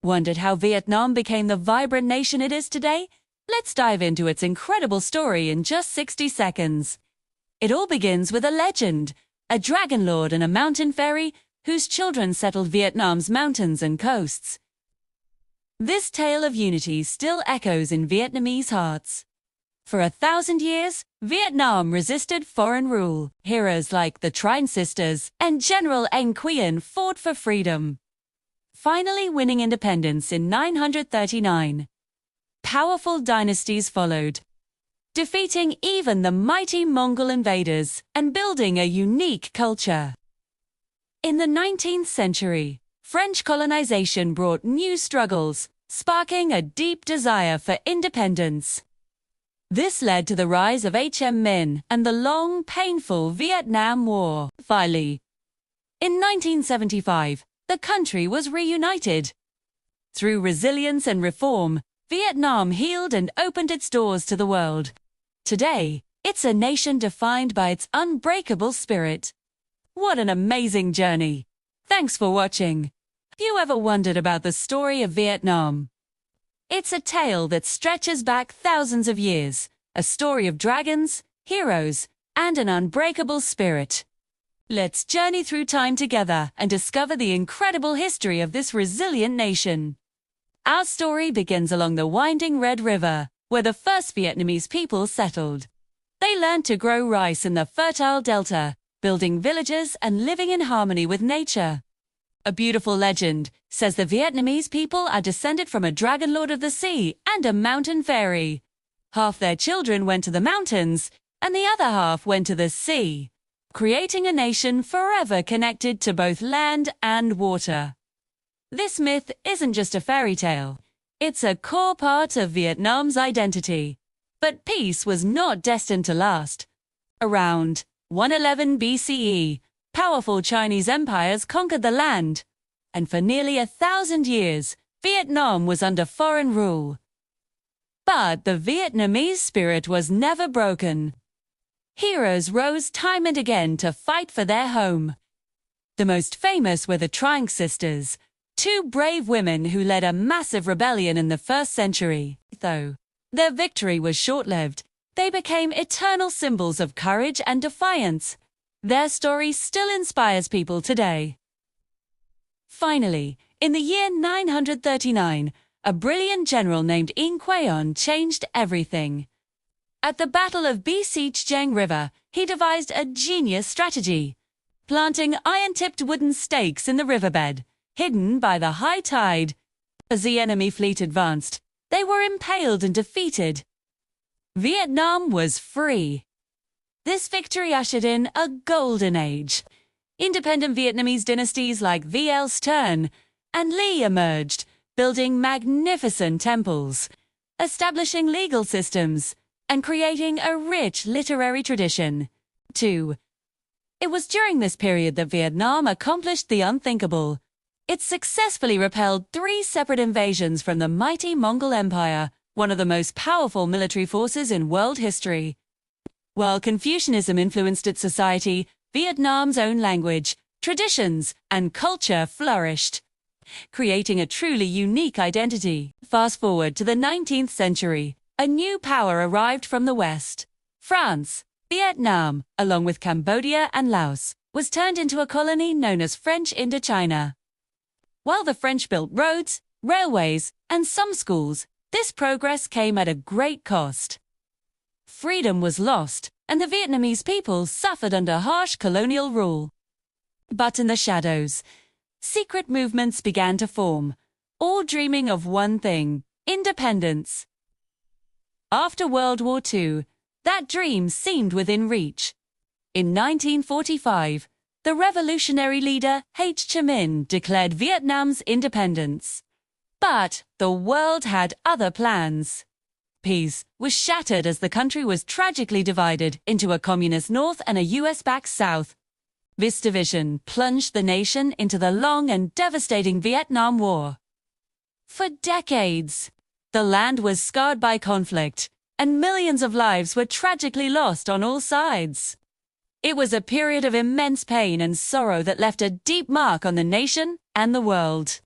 Wondered how Vietnam became the vibrant nation it is today? Let's dive into its incredible story in just 60 seconds. It all begins with a legend, a dragon lord and a mountain fairy whose children settled Vietnam's mountains and coasts. This tale of unity still echoes in Vietnamese hearts. For 1,000 years, Vietnam resisted foreign rule. Heroes like the Trưng Sisters and General Ngô Quyền fought for freedom, finally winning independence in 939. Powerful dynasties followed, defeating even the mighty Mongol invaders and building a unique culture. In the 19th century, French colonization brought new struggles, sparking a deep desire for independence. This led to the rise of Minh and the long, painful Vietnam War. Finally, in 1975, the country was reunited. Through resilience and reform, Vietnam healed and opened its doors to the world. Today, it's a nation defined by its unbreakable spirit. What an amazing journey! Thanks for watching. Have you ever wondered about the story of Vietnam? It's a tale that stretches back thousands of years, a story of dragons, heroes, and an unbreakable spirit. Let's journey through time together and discover the incredible history of this resilient nation. Our story begins along the winding Red River, where the first Vietnamese people settled. They learned to grow rice in the fertile delta, building villages and living in harmony with nature. A beautiful legend says the Vietnamese people are descended from a dragon lord of the sea and a mountain fairy. Half their children went to the mountains, and the other half went to the sea, creating a nation forever connected to both land and water. This myth isn't just a fairy tale. It's a core part of Vietnam's identity. But peace was not destined to last. Around 111 BCE, powerful Chinese empires conquered the land, and for nearly 1,000 years, Vietnam was under foreign rule. But the Vietnamese spirit was never broken. Heroes rose time and again to fight for their home. The most famous were the Trưng Sisters, two brave women who led a massive rebellion in the 1st century. Though their victory was short-lived, they became eternal symbols of courage and defiance. Their story still inspires people today. Finally, in the year 939, a brilliant general named Ngô Quyền changed everything. At the Battle of Besieged River, he devised a genius strategy, planting iron-tipped wooden stakes in the riverbed, hidden by the high tide. As the enemy fleet advanced, they were impaled and defeated. Vietnam was free. This victory ushered in a golden age. Independent Vietnamese dynasties like VL Stern and Ly emerged, building magnificent temples, establishing legal systems, and creating a rich literary tradition. 2. It was during this period that Vietnam accomplished the unthinkable. It successfully repelled 3 separate invasions from the mighty Mongol Empire, one of the most powerful military forces in world history. While Confucianism influenced its society, Vietnam's own language, traditions, and culture flourished, creating a truly unique identity. Fast forward to the 19th century, a new power arrived from the West. France, Vietnam, along with Cambodia and Laos, was turned into a colony known as French Indochina. While the French built roads, railways, and some schools, this progress came at a great cost. Freedom was lost, and the Vietnamese people suffered under harsh colonial rule. But in the shadows, secret movements began to form, all dreaming of one thing: independence. After World War II, that dream seemed within reach. In 1945, the revolutionary leader Ho Chi Minh declared Vietnam's independence. But the world had other plans. Peace was shattered as the country was tragically divided into a communist North and a US-backed South. This division plunged the nation into the long and devastating Vietnam War. For decades, the land was scarred by conflict, and millions of lives were tragically lost on all sides. It was a period of immense pain and sorrow that left a deep mark on the nation and the world.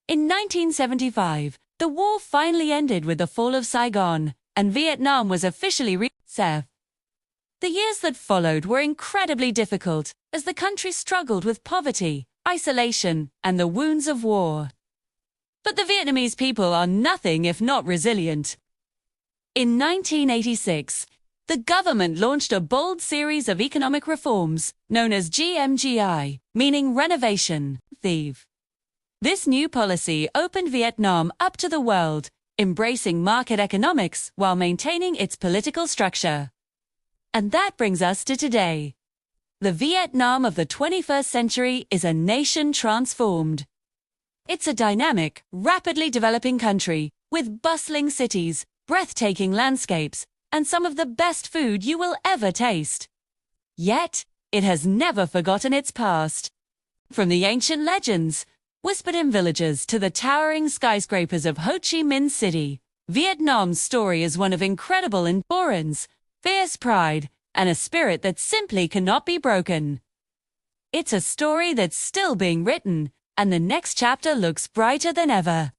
In 1975, the war finally ended with the fall of Saigon, and Vietnam was officially reset. The years that followed were incredibly difficult, as the country struggled with poverty, isolation, and the wounds of war. But the Vietnamese people are nothing if not resilient. In 1986, the government launched a bold series of economic reforms, known as GMGI, meaning Renovation, Thief. This new policy opened Vietnam up to the world, embracing market economics while maintaining its political structure. And that brings us to today. The Vietnam of the 21st century is a nation transformed. It's a dynamic, rapidly developing country, with bustling cities, breathtaking landscapes, and some of the best food you will ever taste. Yet, it has never forgotten its past. From the ancient legends, whispered in villages, to the towering skyscrapers of Ho Chi Minh City, Vietnam's story is one of incredible endurance, fierce pride, and a spirit that simply cannot be broken. It's a story that's still being written, and the next chapter looks brighter than ever.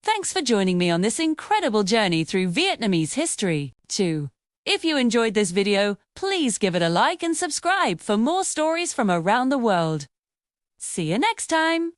Thanks for joining me on this incredible journey through Vietnamese history, too. If you enjoyed this video, please give it a like and subscribe for more stories from around the world. See you next time!